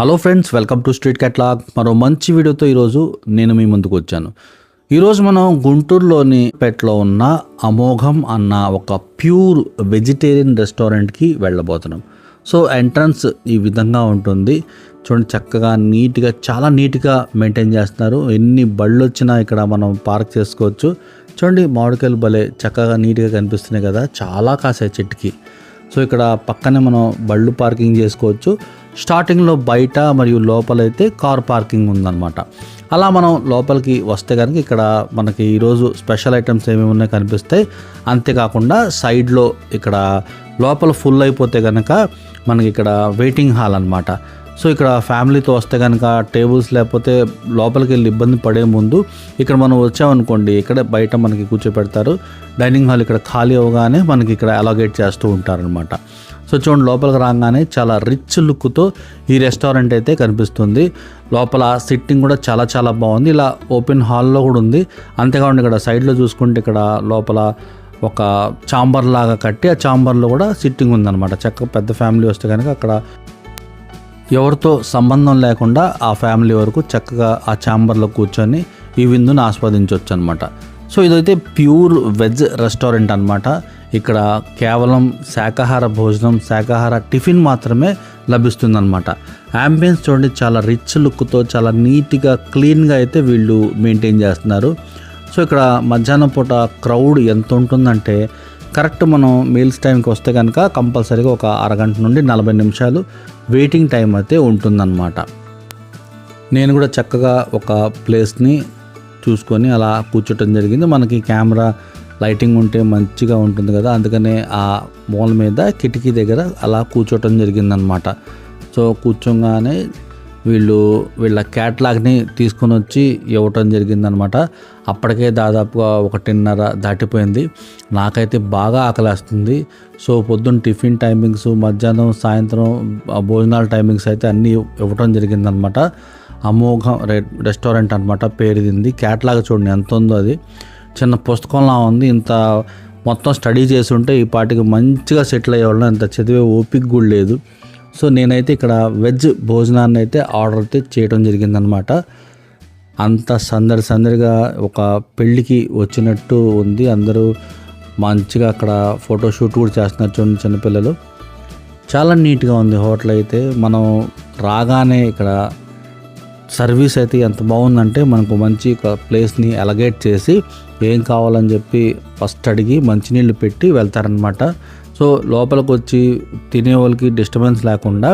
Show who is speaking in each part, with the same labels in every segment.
Speaker 1: Hello friends, welcome to street catalogue. మరో మంచి వీడియోతో ఈరోజు నేను మీ ముందుకు వచ్చాను. ఈరోజు మనం గుంటూరులోని పేటలో ఉన్న అమోఘం అన్న ఒక ప్యూర్ వెజిటేరియన్ రెస్టారెంట్కి వెళ్ళబోతున్నాం. సో ఎంట్రన్స్ ఈ విధంగా ఉంటుంది. చూడండి, చక్కగా నీట్గా, చాలా నీట్గా మెయింటైన్ చేస్తున్నారు. ఎన్ని బళ్ళు వచ్చినా ఇక్కడ మనం పార్క్ చేసుకోవచ్చు. చూడండి, మామిడికాయలు భలే చక్కగా నీట్గా కనిపిస్తున్నాయి కదా, చాలా కాసాయి చెట్టుకి. సో ఇక్కడ పక్కనే మనం బళ్ళు పార్కింగ్ చేసుకోవచ్చు. స్టార్టింగ్లో బయట మరియు లోపలైతే కార్ పార్కింగ్ ఉందన్నమాట. అలా మనం లోపలికి వస్తే కనుక ఇక్కడ మనకి ఈరోజు స్పెషల్ ఐటమ్స్ ఏమేమి ఉన్నాయో కనిపిస్తాయి. అంతేకాకుండా సైడ్లో ఇక్కడ లోపల ఫుల్ అయిపోతే కనుక మనకి ఇక్కడ వెయిటింగ్ హాల్ అనమాట. సో ఇక్కడ ఫ్యామిలీతో వస్తే కనుక టేబుల్స్ లేకపోతే లోపలికి వెళ్ళి ఇబ్బంది పడే ముందు ఇక్కడ మనం వచ్చామనుకోండి, ఇక్కడ బయట మనకి కూర్చోపెడతారు. డైనింగ్ హాల్ ఇక్కడ ఖాళీ అవగానే మనకి ఇక్కడ అలాగేట్ చేస్తూ ఉంటారనమాట. సో చూడండి, లోపలికి రాగానే చాలా రిచ్ లుక్తో ఈ రెస్టారెంట్ అయితే కనిపిస్తుంది. లోపల సిట్టింగ్ కూడా చాలా చాలా బాగుంది. ఇలా ఓపెన్ హాల్లో కూడా ఉంది. అంతేకాకుండా ఇక్కడ సైడ్లో చూసుకుంటే ఇక్కడ లోపల ఒక చాంబర్ లాగా కట్టి ఆ చాంబర్లో కూడా సిట్టింగ్ ఉందన్నమాట. చక్కగా పెద్ద ఫ్యామిలీ వస్తే కనుక అక్కడ ఎవరితో సంబంధం లేకుండా ఆ ఫ్యామిలీ వరకు చక్కగా ఆ ఛాంబర్లో కూర్చొని ఈ విందుని ఆస్వాదించవచ్చు అనమాట. సో ఇదైతే ప్యూర్ వెజ్ రెస్టారెంట్ అనమాట. ఇక్కడ కేవలం శాకాహార భోజనం, శాకాహార టిఫిన్ మాత్రమే లభిస్తుందన్నమాట. యాంబియన్స్ చూడండి, చాలా రిచ్ లుక్తో చాలా నీట్గా క్లీన్గా అయితే వీళ్ళు మెయింటైన్ చేస్తున్నారు. సో ఇక్కడ మధ్యాహ్నం పూట క్రౌడ్ ఎంత ఉంటుందంటే, కరెక్ట్ మనం మీల్స్ టైంకి వస్తే కనుక కంపల్సరీగా ఒక అరగంట నుండి 40 నిమిషాలు వెయిటింగ్ టైం అయితే ఉంటుందన్నమాట. నేను కూడా చక్కగా ఒక ప్లేస్ని చూసుకొని అలా కూర్చోటం జరిగింది. మనకి కెమెరా లైటింగ్ ఉంటే మంచిగా ఉంటుంది కదా, అందుకనే ఆ మూల మీద కిటికీ దగ్గర అలా కూర్చోటం జరిగిందనమాట. సో కూర్చోగానే వీళ్ళ క్యాట్లాగ్ని తీసుకొని వచ్చి ఇవ్వటం జరిగిందనమాట. అప్పటికే దాదాపుగా 1:30 దాటిపోయింది. నాకైతే బాగా ఆకలేస్తుంది. సో పొద్దున్న టిఫిన్ టైమింగ్స్, మధ్యాహ్నం, సాయంత్రం భోజనాల టైమింగ్స్ అయితే అన్నీ ఇవ్వటం జరిగిందనమాట. అమోఘం రెస్టారెంట్ అనమాట పేరు దీనిది. క్యాట్లాగ్ చూడండి ఎంత ఉందో, అది చిన్న పుస్తకంలా ఉంది. ఇంత మొత్తం స్టడీ చేసి ఉంటే ఈ పాటికి మంచిగా సెటిల్ అయ్యేవాళ్ళం. ఇంత చదివే ఓపిక కూడా లేదు. సో నేనైతే ఇక్కడ వెజ్ భోజనాన్ని అయితే ఆర్డర్ అయితే చేయడం జరిగిందనమాట. అంత సందడిగా ఒక పెళ్ళికి వచ్చినట్టు ఉంది. అందరూ మంచిగా అక్కడ ఫోటోషూట్ కూడా చేస్తున్నారు. చూడండి, చిన్నపిల్లలు. చాలా నీట్గా ఉంది హోటల్ అయితే. మనం రాగానే ఇక్కడ సర్వీస్ అయితే ఎంత బాగుందంటే, మనకు మంచి ఒక ప్లేస్ని అలగేట్ చేసి ఏం కావాలని చెప్పి ఫస్ట్ అడిగి మంచినీళ్ళు పెట్టి వెళ్తారనమాట. సో లోపలికి వచ్చి తినే వాళ్ళకి డిస్టర్బెన్స్ లేకుండా,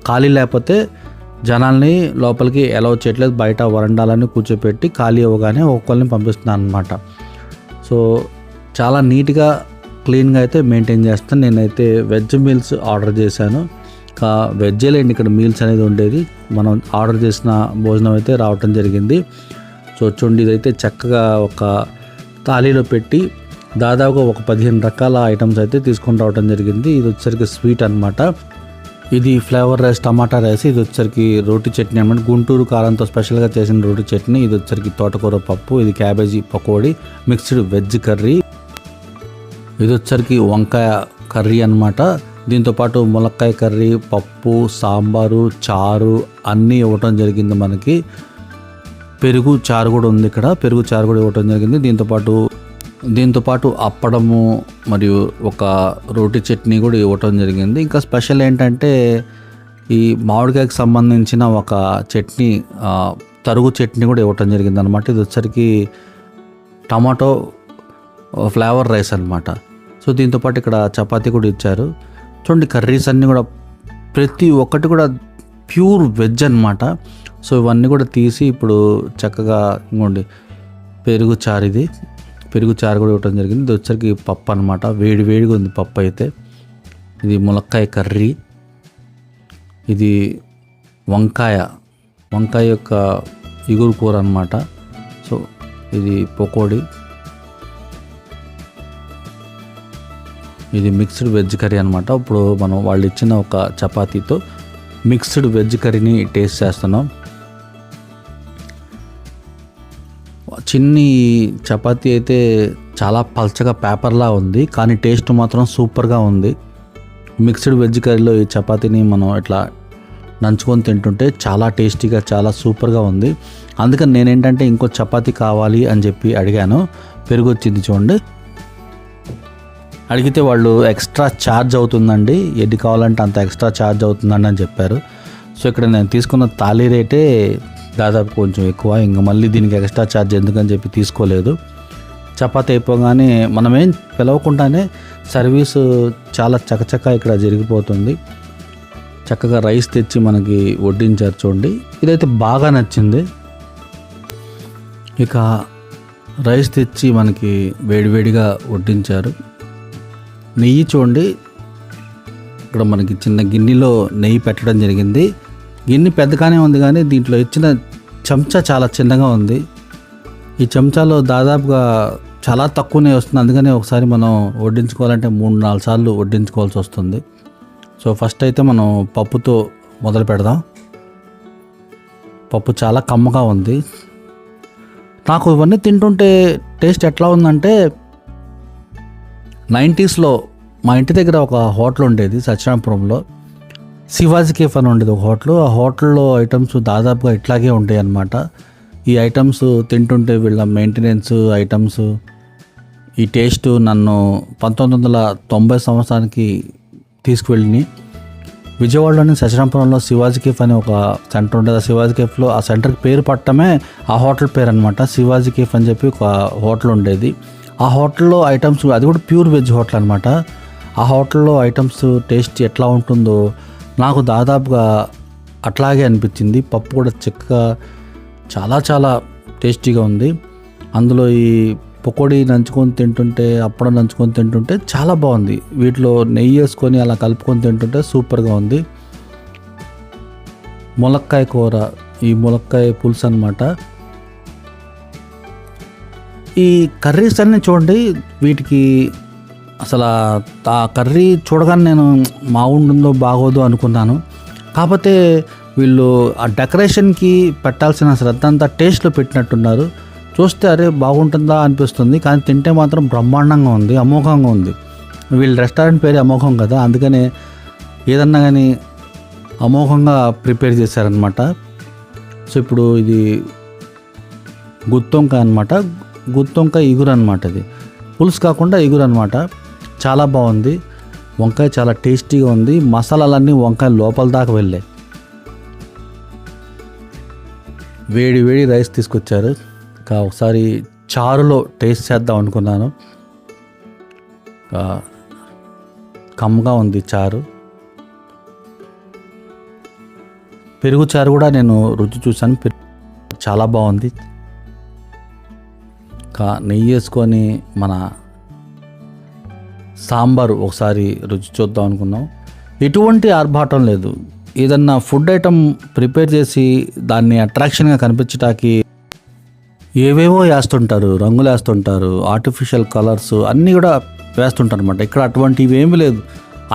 Speaker 1: ఖాళీ లేకపోతే జనాల్ని లోపలికి అలౌ చేయట్లేదు. బయట వరండాలని కూర్చోపెట్టి ఖాళీ అవ్వగానే ఒక్కరిని పంపిస్తున్నాను అనమాట. సో చాలా నీట్గా క్లీన్గా అయితే మెయింటైన్ చేస్తాను. నేనైతే వెజ్ మీల్స్ ఆర్డర్ చేశాను. వెజ్జే లేండి ఇక్కడ మీల్స్ అనేది ఉండేది. మనం ఆర్డర్ చేసిన భోజనం అయితే రావటం జరిగింది. సో చూడండి, ఇదైతే చక్కగా ఒక థాలీలో పెట్టి దాదాపుగా ఒక 15 రకాల ఐటమ్స్ అయితే తీసుకొని రావడం జరిగింది. ఇది వచ్చేసరికి స్వీట్ అనమాట. ఇది ఫ్లేవర్ రైస్, టమాటా రైస్. ఇది వచ్చేసరికి రోటి చట్నీ అనమాట. గుంటూరు కారంతో స్పెషల్గా చేసిన రోటి చట్నీ. ఇది వచ్చేసరికి తోటకూర పప్పు. ఇది cabbage pakodi, mixed veg curry. ఇది వచ్చేసరికి వంకాయ కర్రీ అనమాట. దీంతోపాటు ములక్కాయ కర్రీ, పప్పు, సాంబారు, చారు అన్నీ ఇవ్వటం జరిగింది మనకి. పెరుగు చారు కూడా ఉంది ఇక్కడ. పెరుగు చారు కూడా ఇవ్వటం జరిగింది. దీంతోపాటు అప్పడము మరియు ఒక రోటి చట్నీ కూడా ఇవ్వటం జరిగింది. ఇంకా స్పెషల్ ఏంటంటే, ఈ మామిడికాయకి సంబంధించిన ఒక చట్నీ, తరుగు చట్నీ కూడా ఇవ్వటం జరిగింది అనమాట. ఇది వచ్చరికి టమాటో ఫ్లేవర్ రైస్ అనమాట. సో దీంతోపాటు ఇక్కడ చపాతీ కూడా ఇచ్చారు. చూడండి, కర్రీస్ అన్నీ కూడా ప్రతి ఒక్కటి కూడా ప్యూర్ వెజ్ అనమాట. సో ఇవన్నీ కూడా తీసి ఇప్పుడు చక్కగా ఇంకోండి పెరుగు చారు. ఇది పెరుగు చారు కూడా ఇవ్వటం జరిగింది. ఇది వచ్చరికి పప్పు అనమాట. వేడిగా ఉంది పప్పు అయితే. ఇది ములక్కాయ కర్రీ. ఇది వంకాయ యొక్క ఇగురు కూర అనమాట. సో ఇది పకోడీ. ఇది మిక్స్డ్ వెజ్ కర్రీ అనమాట. ఇప్పుడు మనం వాళ్ళు ఇచ్చిన ఒక చపాతీతో మిక్స్డ్ వెజ్ కర్రీని టేస్ట్ చేస్తున్నాం. చిన్ని చపాతీ అయితే చాలా పల్చగా పేపర్లా ఉంది, కానీ టేస్ట్ మాత్రం సూపర్గా ఉంది. మిక్స్డ్ వెజ్ కర్రీలో ఈ చపాతీని మనం ఇట్లా నంచుకొని తింటుంటే చాలా టేస్టీగా చాలా సూపర్గా ఉంది. అందుకని నేనేంటంటే ఇంకో చపాతీ కావాలి అని చెప్పి అడిగాను. పెరుగు వచ్చింది చూడండి. అడిగితే వాళ్ళు ఎక్స్ట్రా ఛార్జ్ అవుతుందండి, ఎన్ని కావాలంటే అంత ఎక్స్ట్రా ఛార్జ్ అవుతుందండి అని చెప్పారు. సో ఇక్కడ నేను తీసుకున్న థాలీ రేటే దాదాపు కొంచెం ఎక్కువ, ఇంకా మళ్ళీ దీనికి ఎక్స్ట్రా ఛార్జ్ ఎందుకని చెప్పి తీసుకోలేదు. చపాతీ అయిపోగానే మనమేం పిలవకుండానే సర్వీసు చాలా చకచకా ఇక్కడ జరిగిపోతుంది. చక్కగా రైస్ తెచ్చి మనకి వడ్డించారు చూడండి. ఇదైతే బాగా నచ్చింది. ఇక రైస్ తెచ్చి మనకి వేడివేడిగా వడ్డించారు. నెయ్యి చూడండి, ఇక్కడ మనకి చిన్న గిన్నెలో నెయ్యి పెట్టడం జరిగింది. గిన్నె పెద్దగానే ఉంది కానీ దీంట్లో ఇచ్చిన చెంచా చాలా చిన్నగా ఉంది. ఈ చెంచాలో దాదాపుగా చాలా తక్కువనే వస్తుంది. అందుకని ఒకసారి మనం వడ్డించుకోవాలంటే 3-4 సార్లు వడ్డించుకోవాల్సి వస్తుంది. సో ఫస్ట్ అయితే మనం పప్పుతో మొదలు పెడదాం. పప్పు చాలా కమ్మగా ఉంది. నాకు ఇవన్నీ తింటుంటే టేస్ట్ ఎట్లా ఉందంటే 90స్లో మా ఇంటి దగ్గర ఒక హోటల్ ఉండేది సత్యనారాయణపురంలో, శివాజీ కేఫ్ అని ఉండేది ఒక హోటల్. ఆ హోటల్లో ఐటమ్స్ దాదాపుగా ఇట్లాగే ఉంటాయి అన్నమాట. ఈ ఐటమ్స్ తింటుంటే వీళ్ళ మెయింటెనెన్స్ ఐటమ్స్, ఈ టేస్ట్ నన్ను 1990 సంవత్సరానికి తీసుకువెళ్ళి విజయవాడలోని సత్యనారాయణపురంలో శివాజీ కేఫ్ అని ఒక సెంటర్ ఉండేది. ఆ శివాజీ కేఫ్లో ఆ సెంటర్కి పేరు పట్టమే ఆ హోటల్ పేరు అనమాట. శివాజీ కేఫ్ అని చెప్పి ఒక హోటల్ ఉండేది. ఆ హోటల్లో ఐటమ్స్, అది కూడా ప్యూర్ వెజ్ హోటల్ అనమాట. ఆ హోటల్లో ఐటమ్స్ టేస్ట్ ఎట్లా ఉంటుందో నాకు దాదాపుగా అట్లాగే అనిపించింది. పప్పు కూడా చక్కగా చాలా చాలా టేస్టీగా ఉంది. అందులో ఈ పకోడీ నంచుకొని తింటుంటే, అప్పడం నంచుకొని తింటుంటే చాలా బాగుంది. వీటిలో నెయ్యి వేసుకొని అలా కలుపుకొని తింటుంటే సూపర్గా ఉంది. ములక్కాయ కూర, ఈ ములక్కాయ పులుసు అనమాట. ఈ కర్రీస్ అన్నీ చూడండి, వీటికి అసలు ఆ కర్రీ చూడగానే నేను బాగుంటుందో బాగోదో అనుకున్నాను. కాకపోతే వీళ్ళు ఆ డెకరేషన్కి పెట్టాల్సిన శ్రద్ధ అంతా టేస్ట్లో పెట్టినట్టున్నారు. చూస్తే అరే బాగుంటుందా అనిపిస్తుంది, కానీ తింటే మాత్రం బ్రహ్మాండంగా ఉంది, అమోఘంగా ఉంది. వీళ్ళ రెస్టారెంట్ పేరు అమోఘం కదా, అందుకనే ఏదన్నా కానీ అమోఘంగా ప్రిపేర్ చేశారనమాట. సో ఇప్పుడు ఇది గుత్తొంకాయ అనమాట. గుత్తొంకాయ ఇగురు అనమాట. ఇది పులుసు కాకుండా ఇగురు అనమాట. చాలా బాగుంది. వంకాయ చాలా టేస్టీగా ఉంది. మసాలాలన్నీ వంకాయ లోపల దాకా వెళ్ళాయి. వేడి వేడి రైస్ తీసుకొచ్చారు. ఇంకా ఒకసారి చారులో టేస్ట్ చేద్దాం అనుకున్నాను. కమ్మగా ఉంది చారు. పెరుగు చారు కూడా నేను రుచి చూశాను, చాలా బాగుంది. నెయ్యి వేసుకొని మన సాంబారు ఒకసారి రుచి చూద్దాం అనుకున్నాం. ఎటువంటి ఆర్భాటం లేదు. ఏదన్నా ఫుడ్ ఐటమ్ ప్రిపేర్ చేసి దాన్ని అట్రాక్షన్గా కనిపించడానికి ఏవేవో వేస్తుంటారు, రంగులు వేస్తుంటారు, ఆర్టిఫిషియల్ కలర్స్ అన్నీ కూడా వేస్తుంటారు అనమాట. ఇక్కడ అటువంటివి ఏమీ లేదు.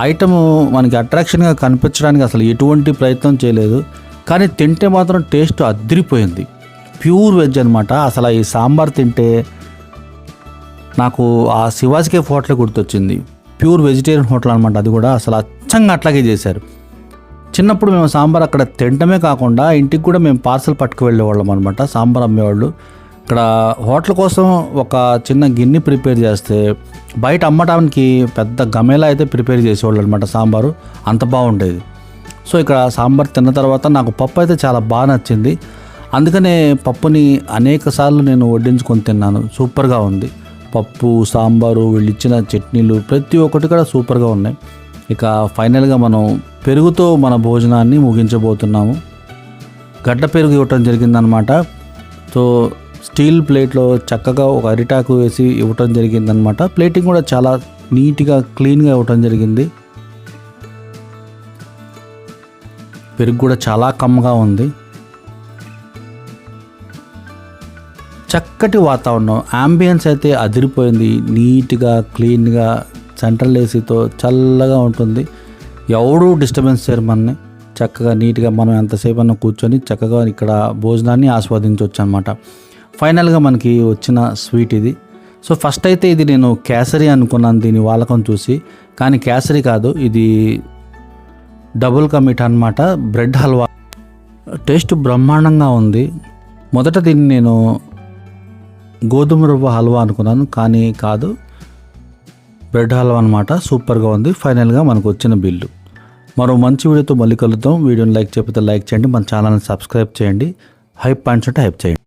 Speaker 1: ఐటమ్ మనకి అట్రాక్షన్గా కనిపించడానికి అసలు ఎటువంటి ప్రయత్నం చేయలేదు. కానీ తింటే మాత్రం టేస్ట్ అదిరిపోయింది. ప్యూర్ వెజ్ అనమాట. అసలు ఈ సాంబార్ తింటే నాకు ఆ శివాజీ కేఫ్ హోటల్ గుర్తొచ్చింది. ప్యూర్ వెజిటేరియన్ హోటల్ అనమాట. అది కూడా అసలు అచ్చంగా అట్లాగే చేశారు. చిన్నప్పుడు మేము సాంబార్ అక్కడ తినడమే కాకుండా ఇంటికి కూడా మేము పార్సల్ పట్టుకు వెళ్ళేవాళ్ళం అనమాట. సాంబార్ అమ్మేవాళ్ళు. ఇక్కడ హోటల్ కోసం ఒక చిన్న గిన్నె ప్రిపేర్ చేస్తే బయట అమ్మటానికి పెద్ద గమేలా అయితే ప్రిపేర్ చేసేవాళ్ళు అనమాట. సాంబారు అంత బాగుండేది. సో ఇక్కడ సాంబార్ తిన్న తర్వాత నాకు పప్పు అయితే చాలా బాగా నచ్చింది. అందుకనే పప్పుని అనేక సార్లు నేను వడ్డించుకొని తిన్నాను. సూపర్గా ఉంది పప్పు, సాంబారు, వీళ్ళు ఇచ్చిన చట్నీలు ప్రతి ఒక్కటి కూడా సూపర్గా ఉన్నాయి. ఇక ఫైనల్గా మనం పెరుగుతో మన భోజనాన్ని ముగించబోతున్నాము. గడ్డ పెరుగు ఇవ్వటం జరిగిందనమాట. సో స్టీల్ ప్లేట్లో చక్కగా ఒక అరిటాకు వేసి ఇవ్వటం జరిగిందనమాట. ప్లేటింగ్ కూడా చాలా నీట్గా క్లీన్గా ఇవ్వటం జరిగింది. పెరుగు కూడా చాలా కమ్మగా ఉంది. చక్కటి వాతావరణం, యాంబియన్స్ అయితే అదిరిపోయింది. నీట్గా క్లీన్గా సెంట్రల్ ఏసీతో చల్లగా ఉంటుంది. ఎవడూ డిస్టర్బెన్స్ చేయరు మనని. చక్కగా నీట్గా మనం ఎంతసేపు అన్న కూర్చొని చక్కగా ఇక్కడ భోజనాన్ని ఆస్వాదించవచ్చు అనమాట. ఫైనల్గా మనకి వచ్చిన స్వీట్ ఇది. సో ఫస్ట్ అయితే ఇది నేను కేసరి అనుకున్నాను దీని వాలకం చూసి, కానీ కేసరి కాదు, ఇది డబుల్ కా మీఠా అన్నమాట, బ్రెడ్ హల్వా. టేస్ట్ బ్రహ్మాండంగా ఉంది. మొదట దీన్ని నేను గోధుమ రవ్వ హల్వా అనుకున్నాను, కానీ కాదు, బ్రెడ్ హల్వా అనమాట. సూపర్గా ఉంది. ఫైనల్గా మనకు వచ్చిన బిల్లు. మరో మంచి వీడియోతో మళ్ళీ కలుద్దాం. వీడియోని లైక్ చేయకపోతే లైక్ చేయండి, మన ఛానల్ని సబ్స్క్రైబ్ చేయండి, హైప్ పాయింట్స్ ఉంటే హైప్ చేయండి.